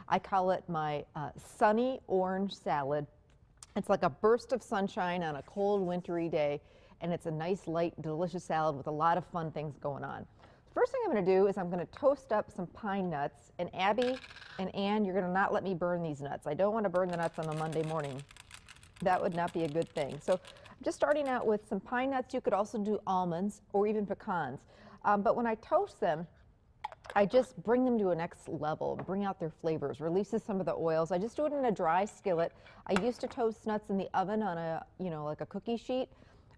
I call it my sunny orange salad. It's like a burst of sunshine on a cold, wintry day, and it's a nice, light, delicious salad with a lot of fun things going on. First thing I'm going to do is I'm going to toast up some pine nuts. And Abby and Ann, you're going to not let me burn these nuts. I don't want to burn the nuts on a Monday morning. That would not be a good thing. So I'm just starting out with some pine nuts. You could also do almonds or even pecans. But when I toast them, I just bring them to a next level, bring out their flavors, releases some of the oils. I just do it in a dry skillet. I used to toast nuts in the oven on a, like a cookie sheet.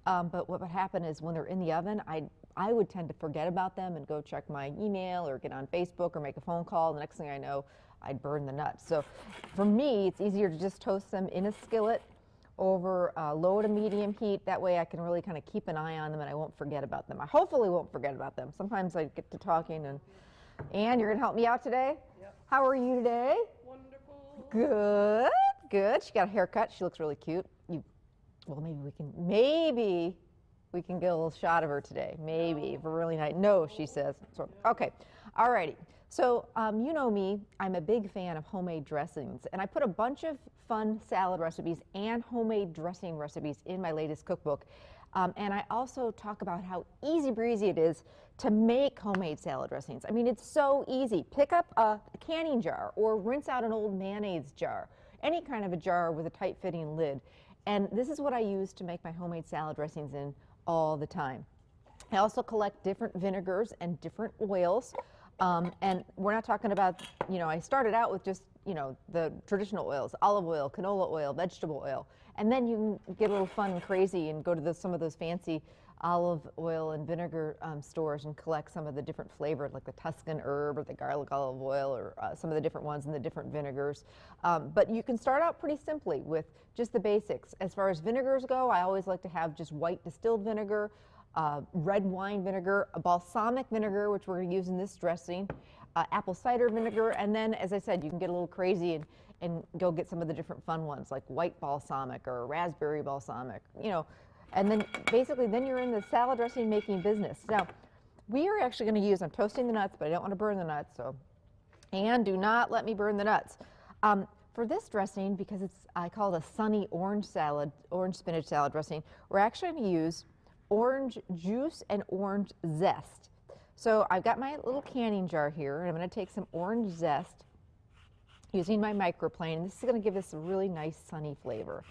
But what would happen is when they're in the oven, I would tend to forget about them and go check my email or get on Facebook or make a phone call. The next thing I know, I'd burn the nuts. So for me, it's easier to just toast them in a skillet over low to medium heat. That way I can really kind of keep an eye on them and I won't forget about them. I hopefully won't forget about them. Sometimes I get to talking and Ann, you're going to help me out today? Yep. How are you today? Wonderful. Good, good. She got a haircut. She looks really cute. Well, maybe we can get a little shot of her today. Maybe, for really nice. No, she says. So, okay, all righty. So, you know me, I'm a big fan of homemade dressings, and I put a bunch of fun salad recipes and homemade dressing recipes in my latest cookbook. And I also talk about how easy breezy it is to make homemade salad dressings. I mean, it's so easy. Pick up a canning jar or rinse out an old mayonnaise jar, any kind of a jar with a tight fitting lid. And this is what I use to make my homemade salad dressings in all the time. I also collect different vinegars and different oils. And we're not talking about, I started out with just, the traditional oils, olive oil, canola oil, vegetable oil. And then you can get a little fun and crazy and go to some of those fancy olive oil and vinegar stores and collect some of the different flavors, like the Tuscan herb or the garlic olive oil or some of the different ones and the different vinegars. But you can start out pretty simply with just the basics. As far as vinegars go, I always like to have just white distilled vinegar, red wine vinegar, a balsamic vinegar, which we're going to use in this dressing, apple cider vinegar, and then, as I said, you can get a little crazy and go get some of the different fun ones, like white balsamic or raspberry balsamic, and then basically then you're in the salad dressing making business. Now, we are actually going to use, I'm toasting the nuts, but I don't want to burn the nuts, so, and do not let me burn the nuts. For this dressing, because I call it a sunny orange spinach salad dressing, we're actually going to use orange juice and orange zest. So I've got my little canning jar here, and I'm going to take some orange zest using my microplane. This is going to give us a really nice sunny flavor.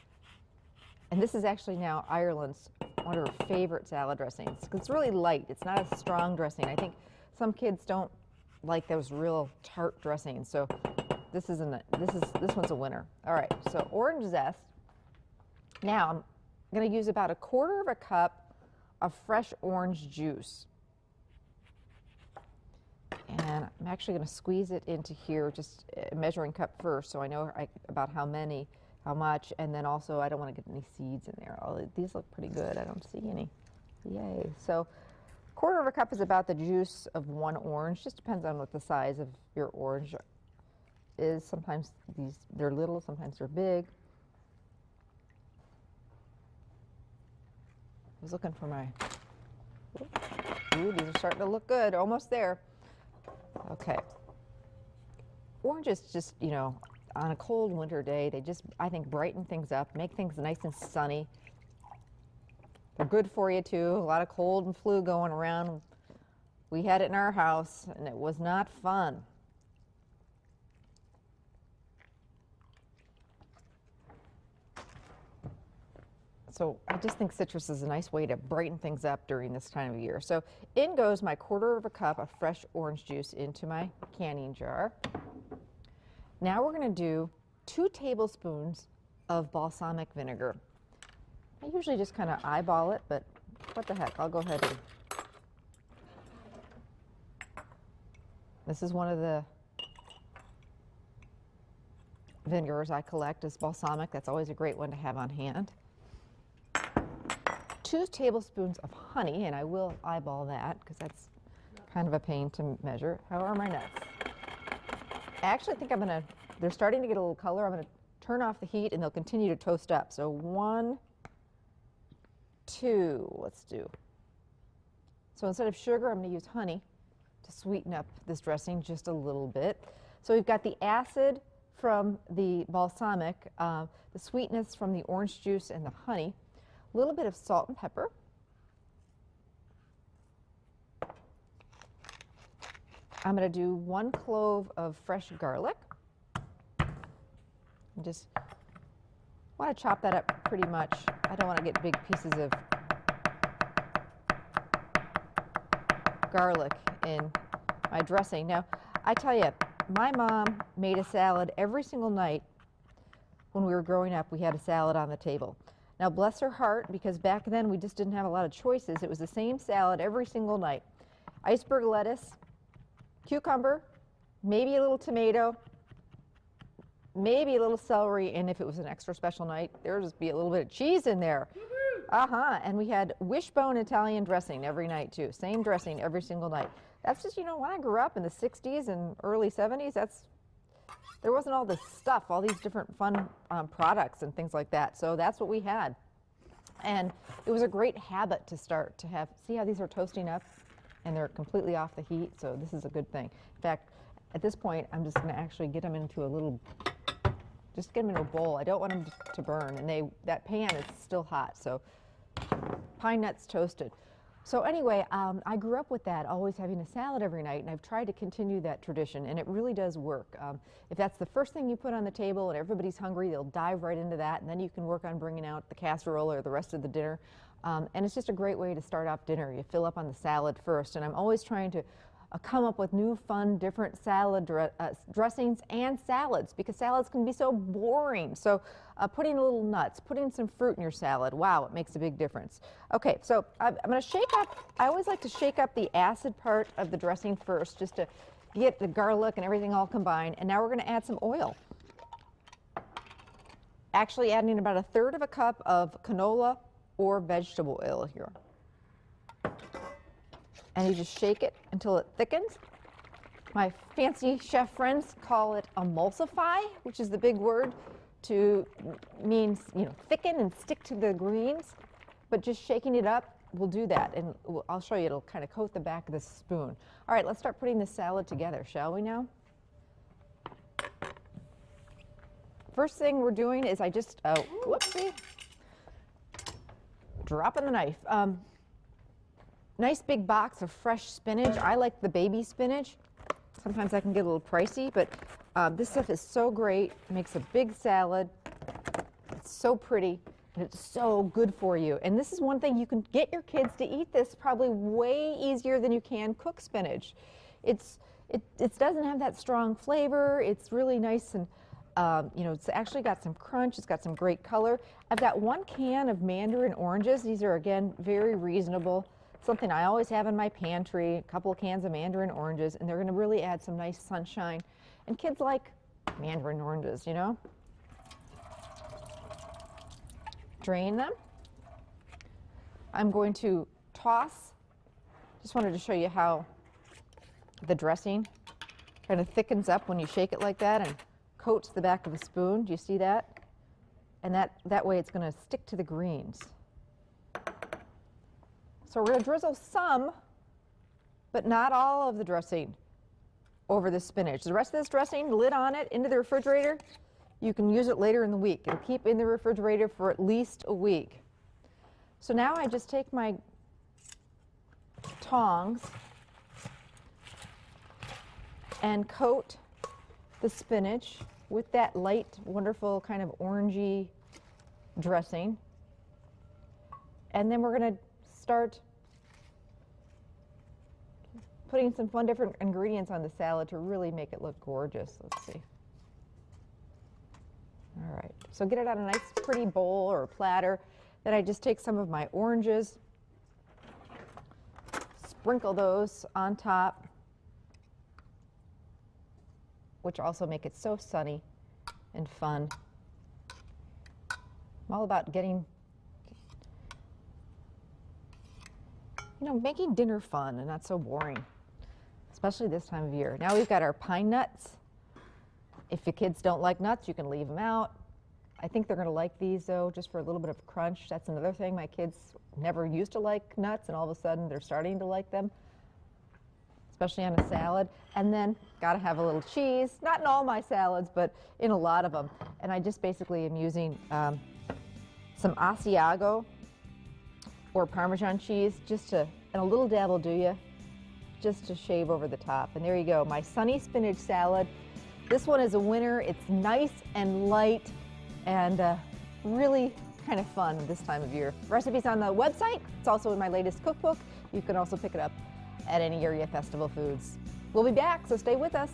And this is actually now Ireland's one of her favorite salad dressings. It's really light. It's not a strong dressing. I think some kids don't like those real tart dressings. So this one's a winner. All right. So orange zest. Now I'm going to use about 1/4 cup of fresh orange juice. And I'm actually going to squeeze it into here, just a measuring cup first, so I know about how much, and then also I don't want to get any seeds in there. These look pretty good. I don't see any. Yay. So 1/4 cup is about the juice of 1 orange. Just depends on what the size of your orange is. Sometimes they're little, sometimes they're big. I was looking for my, ooh, these are starting to look good, almost there. Okay. Oranges just, on a cold winter day, they just, I think, brighten things up, make things nice and sunny. They're good for you too. A lot of cold and flu going around. We had it in our house and it was not fun. So I just think citrus is a nice way to brighten things up during this time of year. So in goes my 1/4 cup of fresh orange juice into my canning jar. Now we're going to do 2 tablespoons of balsamic vinegar. I usually just kind of eyeball it, but what the heck, I'll go ahead and... This is one of the vinegars I collect, is balsamic. That's always a great one to have on hand. 2 tablespoons of honey, and I will eyeball that because that's kind of a pain to measure. How are my nuts? I actually think they're starting to get a little color. I'm going to turn off the heat and they'll continue to toast up. So 1, 2, let's do. So instead of sugar, I'm going to use honey to sweeten up this dressing just a little bit. So we've got the acid from the balsamic, the sweetness from the orange juice and the honey, a little bit of salt and pepper. I'm going to do 1 clove of fresh garlic. And just want to chop that up pretty much. I don't want to get big pieces of garlic in my dressing. Now, I tell you, my mom made a salad every single night when we were growing up. We had a salad on the table. Now, bless her heart, because back then we just didn't have a lot of choices. It was the same salad every single night. Iceberg lettuce, cucumber, maybe a little tomato, maybe a little celery, and if it was an extra special night, there would just be a little bit of cheese in there. And we had wishbone Italian dressing every night too. Same dressing every single night. That's just, you know, when I grew up in the 60s and early 70s, there wasn't all this stuff, all these different fun products and things like that. So that's what we had. And it was a great habit to start to have. See how these are toasting up? And they're completely off the heat, so this is a good thing. In fact, at this point, I'm just going to actually get them into a little, just get them into a bowl. I don't want them to burn, and that pan is still hot, so pine nuts toasted. So anyway, I grew up with that, always having a salad every night, and I've tried to continue that tradition, and it really does work. If that's the first thing you put on the table and everybody's hungry, they'll dive right into that, and then you can work on bringing out the casserole or the rest of the dinner. And it's just a great way to start off dinner. You fill up on the salad first, and I'm always trying to come up with new, fun, different salad dressings and salads, because salads can be so boring. So putting a little nuts, putting some fruit in your salad, wow, it makes a big difference. Okay, so I'm going to shake up. I always like to shake up the acid part of the dressing first, just to get the garlic and everything all combined. And now we're going to add some oil. Actually adding about 1/3 cup of canola or vegetable oil here. And you just shake it until it thickens. My fancy chef friends call it emulsify, which is the big word to means, you know, thicken and stick to the greens. But just shaking it up will do that, and I'll show you. It'll kind of coat the back of the spoon. All right, let's start putting the salad together, shall we now? First thing we're doing is I just, whoopsie, dropping the knife. Nice big box of fresh spinach. I like the baby spinach. Sometimes that can get a little pricey, but this stuff is so great. It makes a big salad. It's so pretty, and it's so good for you. And this is one thing, you can get your kids to eat this probably way easier than you can cook spinach. It doesn't have that strong flavor. It's really nice, and you know, it's actually got some crunch. It's got some great color. I've got 1 can of mandarin oranges. These are, again, very reasonable. Something I always have in my pantry, a couple of cans of mandarin oranges, and they're going to really add some nice sunshine. And kids like mandarin oranges, you know. Drain them. I'm going to toss. Just wanted to show you how the dressing kind of thickens up when you shake it like that and coats the back of the spoon. Do you see that? And that way it's going to stick to the greens. So we're going to drizzle some, but not all of the dressing over the spinach. The rest of this dressing, lid on it, into the refrigerator. You can use it later in the week. It'll keep in the refrigerator for at least a week. So now I just take my tongs and coat the spinach with that light, wonderful kind of orangey dressing. And then we're going to start putting some fun different ingredients on the salad to really make it look gorgeous. Let's see. All right, so get it on a nice pretty bowl or a platter. Then I just take some of my oranges, sprinkle those on top, which also make it so sunny and fun. I'm all about getting, you know, making dinner fun and not so boring, especially this time of year. Now we've got our pine nuts. If the kids don't like nuts, you can leave them out. I think they're going to like these, though, just for a little bit of crunch. That's another thing. My kids never used to like nuts, and all of a sudden they're starting to like them, especially on a salad. And then Got to have a little cheese, not in all my salads, but in a lot of them. And I just basically am using some Asiago or Parmesan cheese, and a little dab will do you, just to shave over the top. And there you go, my sunny spinach salad. This one is a winner. It's nice and light and really kind of fun this time of year. Recipe's on the website. It's also in my latest cookbook. You can also pick it up at any area Festival Foods. We'll be back, so stay with us.